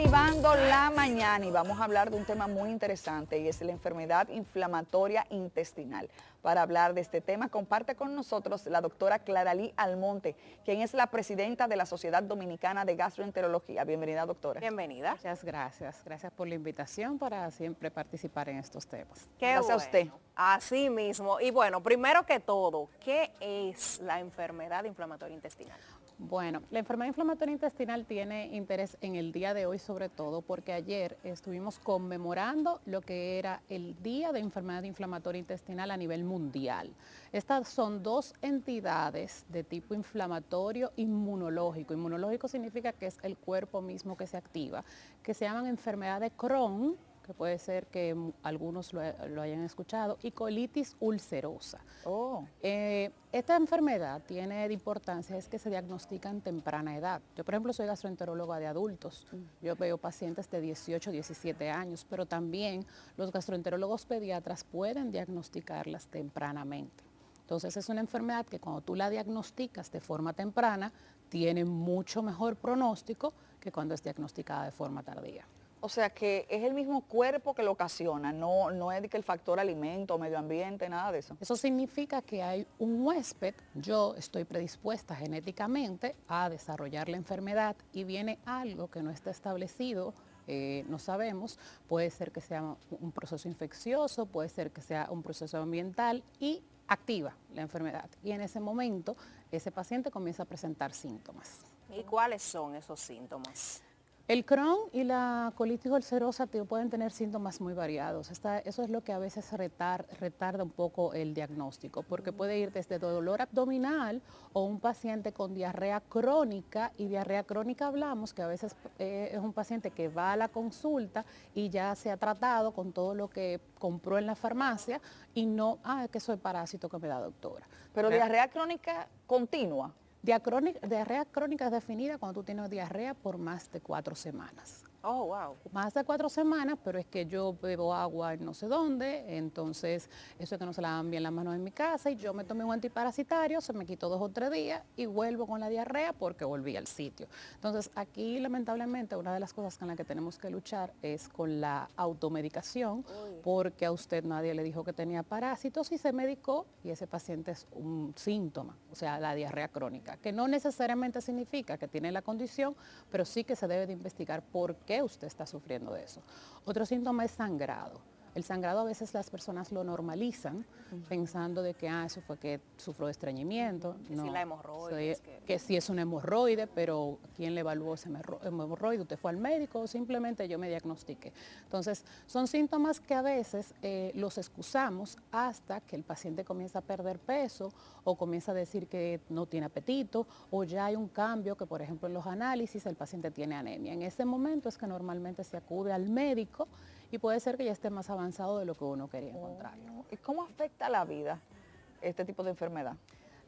Activando la mañana y vamos a hablar de un tema muy interesante y es la enfermedad inflamatoria intestinal. Para hablar de este tema comparte con nosotros la doctora Claralí Almonte, quien es la presidenta de la Sociedad Dominicana de Gastroenterología. Bienvenida, doctora. Bienvenida. Muchas gracias. Gracias por la invitación para siempre participar en estos temas. Gracias a usted. Así mismo. Y bueno, primero que todo, ¿qué es la enfermedad inflamatoria intestinal? Bueno, la enfermedad inflamatoria intestinal tiene interés en el día de hoy sobre todo porque ayer estuvimos conmemorando lo que era el Día de Enfermedad Inflamatoria Intestinal a nivel mundial. Estas son dos entidades de tipo inflamatorio inmunológico. Inmunológico significa que es el cuerpo mismo que se activa, que se llaman enfermedad de Crohn, que puede ser que algunos lo hayan escuchado, y colitis ulcerosa. Esta enfermedad tiene de importancia es que se diagnostica en temprana edad. Yo, por ejemplo, soy gastroenteróloga de adultos. Yo veo pacientes de 18, 17 años, pero también los gastroenterólogos pediatras pueden diagnosticarlas tempranamente. Entonces es una enfermedad que cuando tú la diagnosticas de forma temprana, tiene mucho mejor pronóstico que cuando es diagnosticada de forma tardía. O sea que es el mismo cuerpo que lo ocasiona, no es de que el factor alimento, medio ambiente, nada de eso. Eso significa que hay un huésped, yo estoy predispuesta genéticamente a desarrollar la enfermedad y viene algo que no está establecido, no sabemos, puede ser que sea un proceso infeccioso, puede ser que sea un proceso ambiental y activa la enfermedad. Y en ese momento ese paciente comienza a presentar síntomas. ¿Y cuáles son esos síntomas? El Crohn y la colitis ulcerosa pueden tener síntomas muy variados. Eso es lo que a veces retarda un poco el diagnóstico, porque puede ir desde dolor abdominal o un paciente con diarrea crónica, y diarrea crónica hablamos que a veces es un paciente que va a la consulta y ya se ha tratado con todo lo que compró en la farmacia y no, que soy parásito que me da doctora. Pero diarrea crónica continua. Diarrea crónica es definida cuando tú tienes diarrea por más de 4 semanas. Oh, wow. Más de 4 semanas, pero es que yo bebo agua en no sé dónde, entonces eso es que no se lavan bien las manos en mi casa y yo me tomé un antiparasitario, se me quitó 2 o 3 días y vuelvo con la diarrea porque volví al sitio. Entonces aquí lamentablemente una de las cosas con las que tenemos que luchar es con la automedicación, porque a usted nadie le dijo que tenía parásitos y se medicó y ese paciente es un síntoma, o sea, la diarrea crónica, que no necesariamente significa que tiene la condición, pero sí que se debe de investigar por qué usted está sufriendo de eso. Otro síntoma es sangrado. El sangrado a veces las personas lo normalizan pensando de que eso fue que sufrió de estreñimiento. Que no, si la hemorroide. que sí es una hemorroide, pero ¿quién le evaluó ese hemorroide? ¿Usted fue al médico o simplemente yo me diagnostiqué? Entonces, son síntomas que a veces los excusamos hasta que el paciente comienza a perder peso o comienza a decir que no tiene apetito o ya hay un cambio que, por ejemplo, en los análisis el paciente tiene anemia. En ese momento es que normalmente se acude al médico y puede ser que ya esté más avanzado de lo que uno quería encontrar. ¿Y cómo afecta la vida este tipo de enfermedad?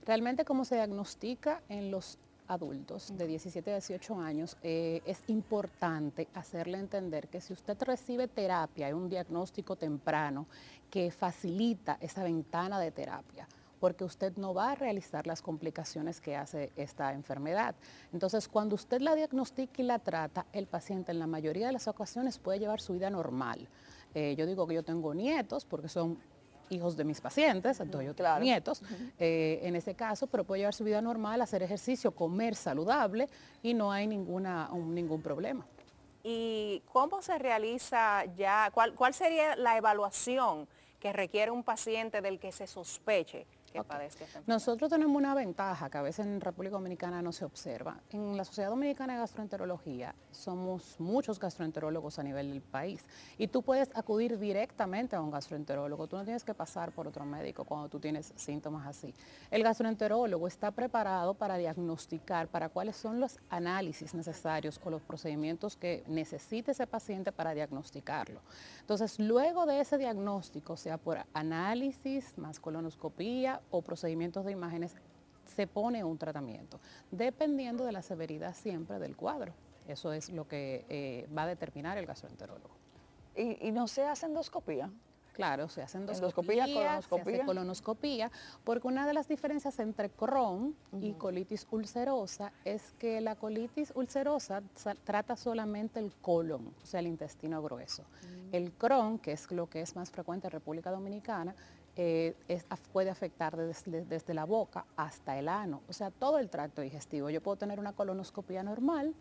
Realmente como se diagnostica en los adultos de 17 a 18 años, es importante hacerle entender que si usted recibe terapia, hay un diagnóstico temprano que facilita esa ventana de terapia, porque usted no va a realizar las complicaciones que hace esta enfermedad. Entonces, cuando usted la diagnostica y la trata, el paciente en la mayoría de las ocasiones puede llevar su vida normal. Yo digo que yo tengo nietos porque son hijos de mis pacientes, entonces yo tengo nietos en ese caso, pero puede llevar su vida normal, hacer ejercicio, comer saludable y no hay ningún problema. ¿Y cómo se realiza ya, cuál sería la evaluación que requiere un paciente del que se sospeche que padezca esta enfermedad? Nosotros tenemos una ventaja que a veces en República Dominicana no se observa. En la Sociedad Dominicana de Gastroenterología somos muchos gastroenterólogos a nivel del país y tú puedes acudir directamente a un gastroenterólogo. Tú no tienes que pasar por otro médico cuando tú tienes síntomas así. El gastroenterólogo está preparado para diagnosticar para cuáles son los análisis necesarios o los procedimientos que necesite ese paciente para diagnosticarlo. Entonces, luego de ese diagnóstico, sea por análisis, más colonoscopía o procedimientos de imágenes, se pone un tratamiento, dependiendo de la severidad siempre del cuadro. Eso es lo que va a determinar el gastroenterólogo. ¿Y no se hace endoscopía? Claro, se hace Endoscopía, endoscopía, se colonoscopía. hace colonoscopía, porque una de las diferencias entre Crohn y colitis ulcerosa es que la colitis ulcerosa trata solamente el colon, o sea, el intestino grueso. El Crohn, que es lo que es más frecuente en República Dominicana, puede afectar desde la boca hasta el ano, o sea, todo el tracto digestivo. Yo puedo tener una colonoscopía normal,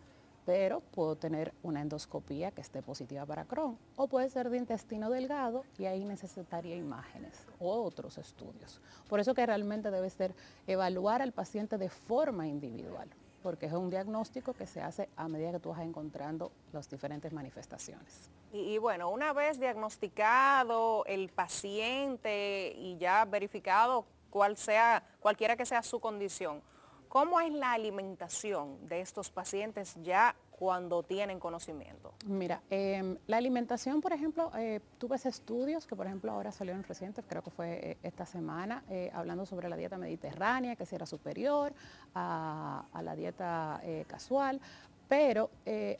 pero puedo tener una endoscopía que esté positiva para Crohn, o puede ser de intestino delgado y ahí necesitaría imágenes o otros estudios. Por eso que realmente debe ser evaluar al paciente de forma individual, porque es un diagnóstico que se hace a medida que tú vas encontrando las diferentes manifestaciones. Y bueno, una vez diagnosticado el paciente y ya verificado cualquiera que sea su condición, ¿cómo es la alimentación de estos pacientes ya cuando tienen conocimiento? Mira, la alimentación, por ejemplo, tú ves estudios que, por ejemplo, ahora salieron recientes, creo que fue esta semana, hablando sobre la dieta mediterránea, que si era superior a la dieta casual, pero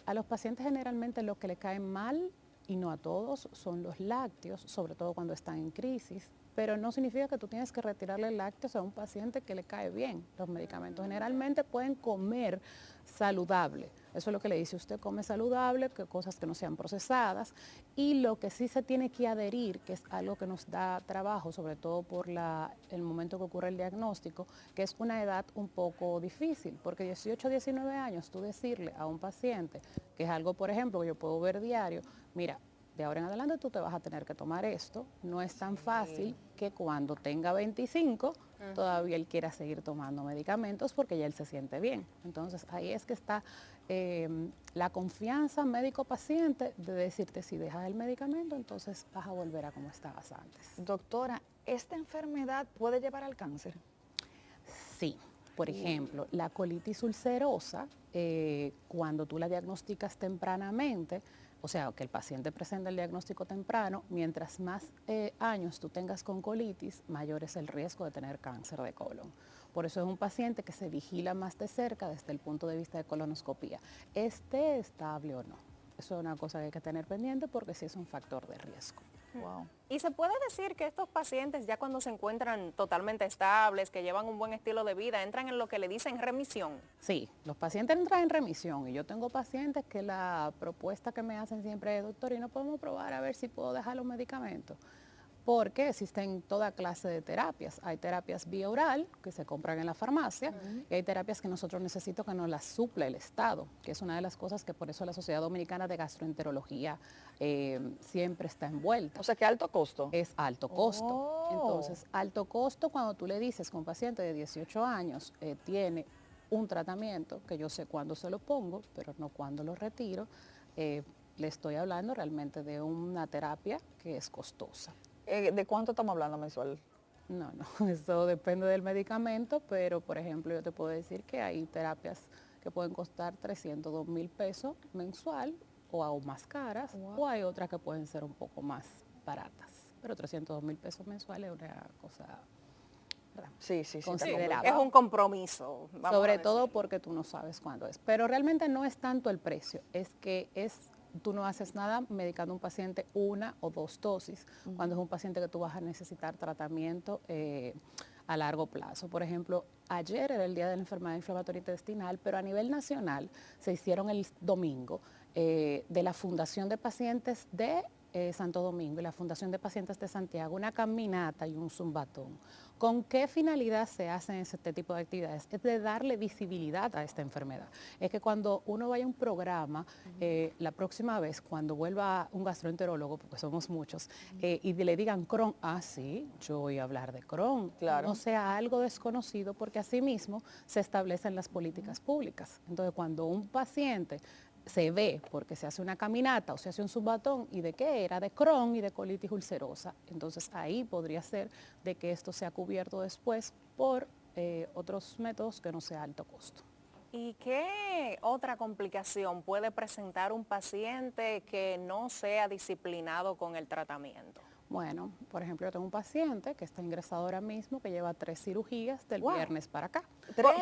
a los pacientes generalmente lo que le cae mal, y no a todos, son los lácteos, sobre todo cuando están en crisis, pero no significa que tú tienes que retirarle lácteos a un paciente que le cae bien. Los medicamentos generalmente pueden comer saludable. Eso es lo que le dice, usted come saludable, que cosas que no sean procesadas, y lo que sí se tiene que adherir, que es algo que nos da trabajo, sobre todo por el momento que ocurre el diagnóstico, que es una edad un poco difícil, porque 18 19 años, tú decirle a un paciente, que es algo, por ejemplo, que yo puedo ver diario, mira, de ahora en adelante tú te vas a tener que tomar esto. No es tan fácil que cuando tenga 25 todavía él quiera seguir tomando medicamentos porque ya él se siente bien. Entonces ahí es que está la confianza médico-paciente de decirte si dejas el medicamento, entonces vas a volver a como estabas antes. Doctora, ¿esta enfermedad puede llevar al cáncer? Sí. Por ejemplo, la colitis ulcerosa, cuando tú la diagnosticas tempranamente, o sea, que el paciente presenta el diagnóstico temprano, mientras más años tú tengas con colitis, mayor es el riesgo de tener cáncer de colon. Por eso es un paciente que se vigila más de cerca desde el punto de vista de colonoscopía, esté estable o no. Eso es una cosa que hay que tener pendiente porque sí es un factor de riesgo. Wow. Y se puede decir que estos pacientes ya cuando se encuentran totalmente estables, que llevan un buen estilo de vida, entran en lo que le dicen remisión. Sí, los pacientes entran en remisión y yo tengo pacientes que la propuesta que me hacen siempre es, doctor, ¿y no podemos probar a ver si puedo dejar los medicamentos? Porque existen toda clase de terapias. Hay terapias vía oral que se compran en la farmacia y hay terapias que nosotros necesitamos que nos las suple el Estado, que es una de las cosas que por eso la Sociedad Dominicana de Gastroenterología siempre está envuelta. O sea, que alto costo. Es alto costo. Oh. Entonces, alto costo cuando tú le dices que un paciente de 18 años tiene un tratamiento, que yo sé cuándo se lo pongo, pero no cuándo lo retiro, le estoy hablando realmente de una terapia que es costosa. ¿De cuánto estamos hablando mensual? No, eso depende del medicamento, pero por ejemplo yo te puedo decir que hay terapias que pueden costar 302,000 pesos mensual o aún más caras, o hay otras que pueden ser un poco más baratas, pero 302,000 pesos mensuales es una cosa, ¿verdad?, Sí, considerable. Es un compromiso. Sobre todo porque tú no sabes cuándo es. Pero realmente no es tanto el precio, es que tú no haces nada medicando a un paciente una o dos dosis, cuando es un paciente que tú vas a necesitar tratamiento a largo plazo. Por ejemplo, ayer era el Día de la Enfermedad Inflamatoria Intestinal, pero a nivel nacional se hicieron el domingo de la Fundación de Pacientes de Santo Domingo y la Fundación de Pacientes de Santiago, una caminata y un zumbatón. ¿Con qué finalidad se hacen este tipo de actividades? Es de darle visibilidad a esta enfermedad. Es que cuando uno vaya a un programa, la próxima vez, cuando vuelva un gastroenterólogo, porque somos muchos, y le digan Crohn, sí, yo voy a hablar de Crohn. Claro. No sea algo desconocido, porque así mismo se establecen las políticas públicas. Entonces, cuando un paciente se ve porque se hace una caminata o se hace un zumbatón, ¿y de qué era? De Crohn y de colitis ulcerosa. Entonces ahí podría ser de que esto sea cubierto después por otros métodos que no sea alto costo. ¿Y qué otra complicación puede presentar un paciente que no sea disciplinado con el tratamiento? Bueno, por ejemplo, yo tengo un paciente que está ingresado ahora mismo que lleva 3 cirugías del Wow. viernes para acá.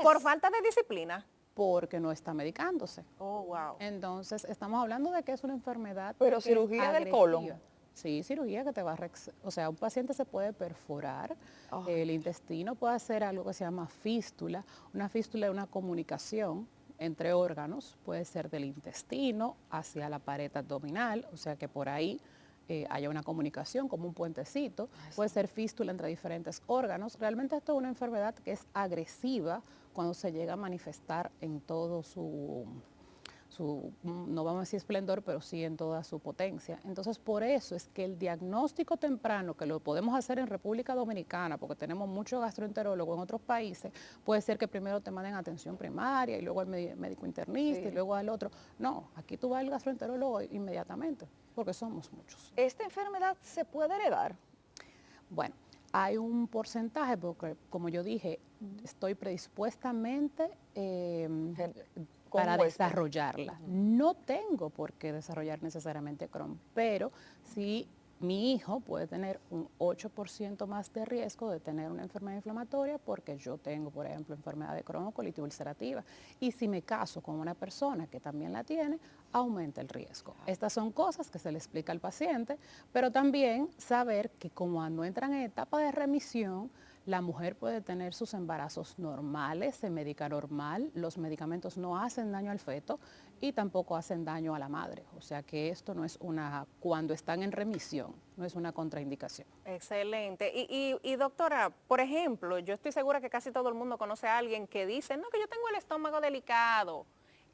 ¿Por falta de disciplina? Porque no está medicándose. Oh, wow. Entonces, estamos hablando de que es una enfermedad. Pero que cirugía es del colon. agresiva. Sí, cirugía que te va a... O sea, un paciente se puede perforar Oh, el intestino, puede hacer algo que se llama fístula. Una fístula es una comunicación entre órganos, puede ser del intestino hacia la pared abdominal, o sea que por ahí haya una comunicación como un puentecito, puede ser fístula entre diferentes órganos. Realmente esto es una enfermedad que es agresiva cuando se llega a manifestar en todo no vamos a decir esplendor, pero sí en toda su potencia. Entonces, por eso es que el diagnóstico temprano, que lo podemos hacer en República Dominicana, porque tenemos muchos gastroenterólogos en otros países, puede ser que primero te manden atención primaria y luego al médico internista y luego al otro. No, aquí tú vas al gastroenterólogo inmediatamente, porque somos muchos. ¿esta enfermedad se puede heredar? Bueno, hay un porcentaje, porque como yo dije, estoy predispuestamente para desarrollarla. No tengo por qué desarrollar necesariamente Crohn, pero sí mi hijo puede tener un 8% más de riesgo de tener una enfermedad inflamatoria porque yo tengo, por ejemplo, enfermedad de Crohn o colitis ulcerativa. Y si me caso con una persona que también la tiene, aumenta el riesgo. Estas son cosas que se le explica al paciente, pero también saber que cuando entran en etapa de remisión, la mujer puede tener sus embarazos normales, se medica normal, los medicamentos no hacen daño al feto y tampoco hacen daño a la madre. O sea que esto no es cuando están en remisión, no es una contraindicación. Excelente. Y doctora, por ejemplo, yo estoy segura que casi todo el mundo conoce a alguien que dice, no, que yo tengo el estómago delicado.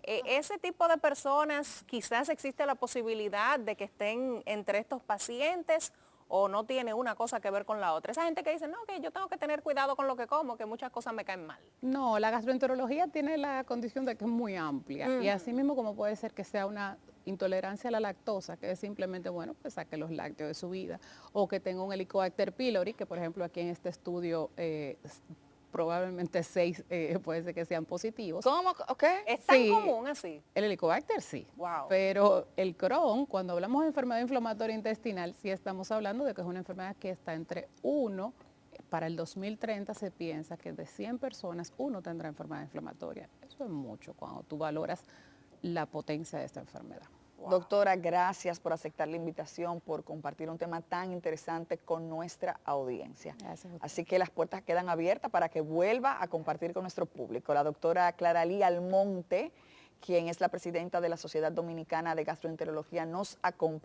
Ese tipo de personas, quizás existe la posibilidad de que estén entre estos pacientes o no tiene una cosa que ver con la otra. Esa gente que dice, no, que yo tengo que tener cuidado con lo que como, que muchas cosas me caen mal. No, la gastroenterología tiene la condición de que es muy amplia y así mismo como puede ser que sea una intolerancia a la lactosa, que es simplemente, bueno, pues saque los lácteos de su vida, o que tenga un Helicobacter pylori, que por ejemplo aquí en este estudio probablemente 6 puede ser que sean positivos. ¿Cómo? ¿Ok? ¿Es tan común así? El Helicobacter sí. Wow. Pero el Crohn, cuando hablamos de enfermedad inflamatoria intestinal, sí estamos hablando de que es una enfermedad que está entre 1, para el 2030 se piensa que de 100 personas, 1 tendrá enfermedad inflamatoria. Eso es mucho cuando tú valoras la potencia de esta enfermedad. Wow. Doctora, gracias por aceptar la invitación, por compartir un tema tan interesante con nuestra audiencia. Gracias. Así que las puertas quedan abiertas para que vuelva a compartir con nuestro público. La doctora Claralí Almonte, quien es la presidenta de la Sociedad Dominicana de Gastroenterología, nos acompaña.